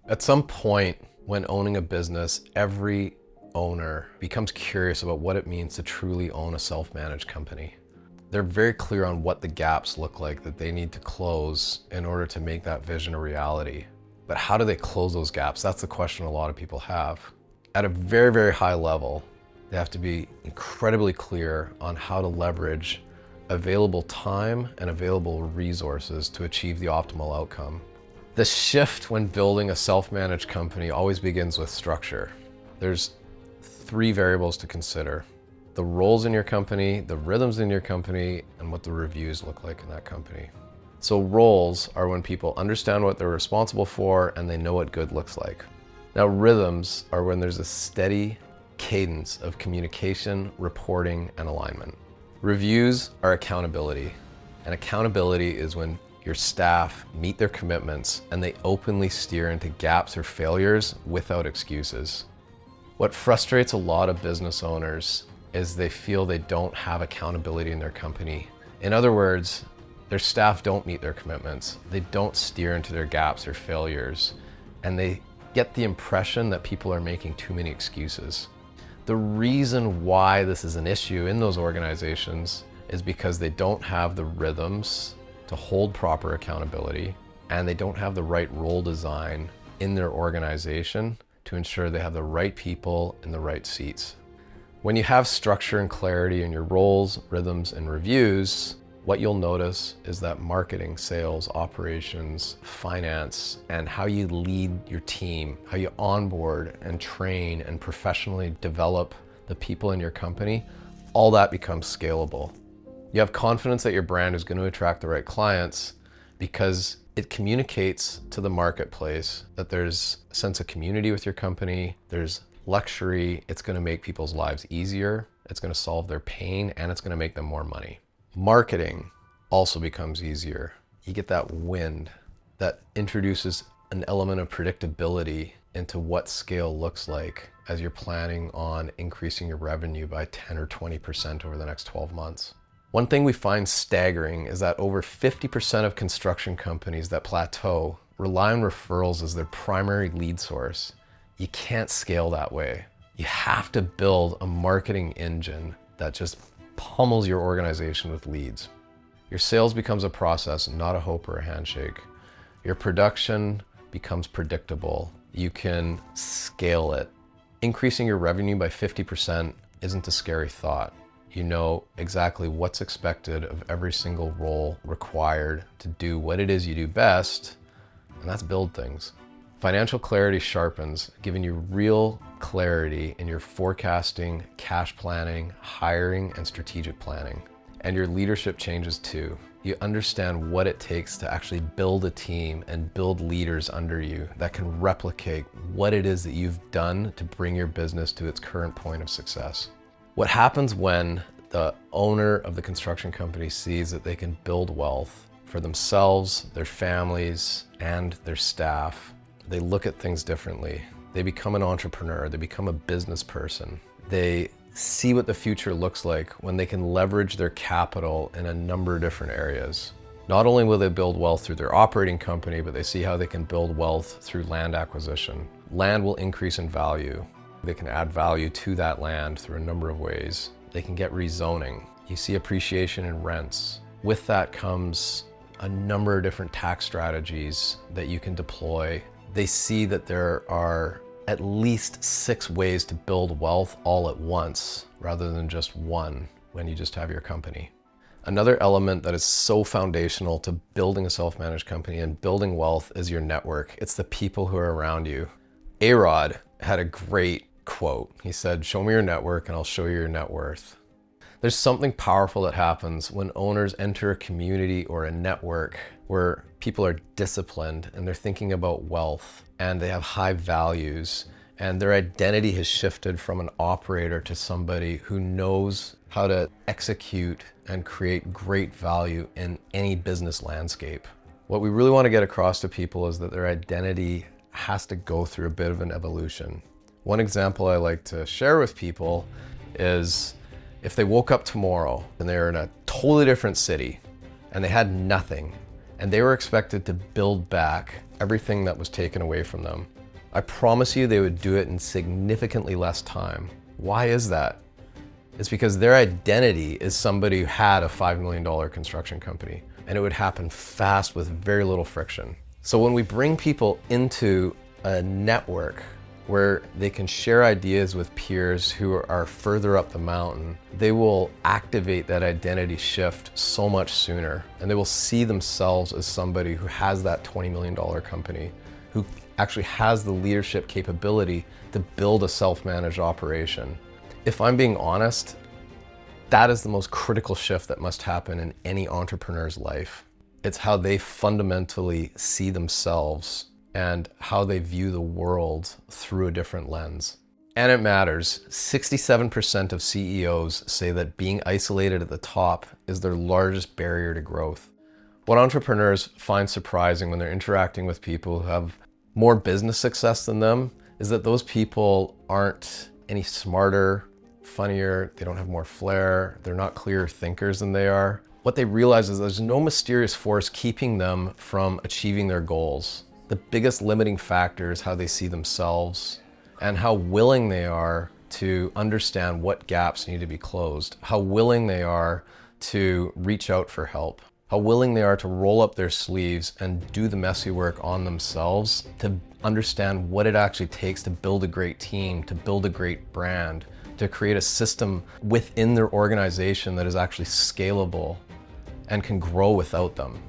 At some point when owning a business, every owner becomes curious about what it means to truly own a self-managed company. They're very clear on what the gaps look like that they need to close in order to make that vision a reality. But how do they close those gaps? That's the question a lot of people have. At a very, very high level, they have to be incredibly clear on how to leverage available time and available resources to achieve the optimal outcome. The shift when building a self-managed company always begins with structure. There's three variables to consider: the roles in your company, the rhythms in your company, and what the reviews look like in that company. So roles are when people understand what they're responsible for and they know what good looks like. Now rhythms are when there's a steady cadence of communication, reporting, and alignment. Reviews are accountability, and accountability is when your staff meet their commitments and they openly steer into gaps or failures without excuses. What frustrates a lot of business owners is they feel they don't have accountability in their company. In other words, their staff don't meet their commitments, they don't steer into their gaps or failures, and they get the impression that people are making too many excuses. The reason why this is an issue in those organizations is because they don't have the rhythms to hold proper accountability, and they don't have the right role design in their organization to ensure they have the right people in the right seats. When you have structure and clarity in your roles, rhythms, and reviews, what you'll notice is that marketing, sales, operations, finance, and how you lead your team, how you onboard and train and professionally develop the people in your company, all that becomes scalable. You have confidence that your brand is going to attract the right clients because it communicates to the marketplace that there's a sense of community with your company, there's luxury, it's going to make people's lives easier, it's going to solve their pain, and it's going to make them more money. Marketing also becomes easier. You get that wind that introduces an element of predictability into what scale looks like as you're planning on increasing your revenue by 10 or 20% over the next 12 months. One thing we find staggering is that over 50% of construction companies that plateau rely on referrals as their primary lead source. You can't scale that way. You have to build a marketing engine that just pummels your organization with leads. Your sales becomes a process, not a hope or a handshake. Your production becomes predictable. You can scale it. Increasing your revenue by 50% isn't a scary thought. You know exactly what's expected of every single role required to do what it is you do best, and that's build things. Financial clarity sharpens, giving you real clarity in your forecasting, cash planning, hiring, and strategic planning. And your leadership changes too. You understand what it takes to actually build a team and build leaders under you that can replicate what it is that you've done to bring your business to its current point of success. What happens when the owner of the construction company sees that they can build wealth for themselves, their families, and their staff? They look at things differently. They become an entrepreneur, they become a business person. They see what the future looks like when they can leverage their capital in a number of different areas. Not only will they build wealth through their operating company, but they see how they can build wealth through land acquisition. Land will increase in value. They can add value to that land through a number of ways. They can get rezoning. You see appreciation in rents. With that comes a number of different tax strategies that you can deploy. They see that there are at least 6 ways to build wealth all at once, rather than just one when you just have your company. Another element that is so foundational to building a self-managed company and building wealth is your network. It's the people who are around you. A-Rod had a great quote. He said, "Show me your network and I'll show you your net worth." There's something powerful that happens when owners enter a community or a network where people are disciplined and they're thinking about wealth and they have high values and their identity has shifted from an operator to somebody who knows how to execute and create great value in any business landscape. What we really want to get across to people is that their identity has to go through a bit of an evolution. One example I like to share with people is if they woke up tomorrow and they're in a totally different city and they had nothing and they were expected to build back everything that was taken away from them. I promise you they would do it in significantly less time. Why is that? It's because their identity is somebody who had a $5 million construction company, and it would happen fast with very little friction. So when we bring people into a network where they can share ideas with peers who are further up the mountain, they will activate that identity shift so much sooner, and they will see themselves as somebody who has that $20 million company, who actually has the leadership capability to build a self-managed operation. If I'm being honest, that is the most critical shift that must happen in any entrepreneur's life. It's how they fundamentally see themselves and how they view the world through a different lens. And it matters. 67% of CEOs say that being isolated at the top is their largest barrier to growth. What entrepreneurs find surprising when they're interacting with people who have more business success than them is that those people aren't any smarter, funnier, they don't have more flair, they're not clearer thinkers than they are. What they realize is there's no mysterious force keeping them from achieving their goals. The biggest limiting factor is how they see themselves and how willing they are to understand what gaps need to be closed, how willing they are to reach out for help, how willing they are to roll up their sleeves and do the messy work on themselves to understand what it actually takes to build a great team, to build a great brand, to create a system within their organization that is actually scalable and can grow without them.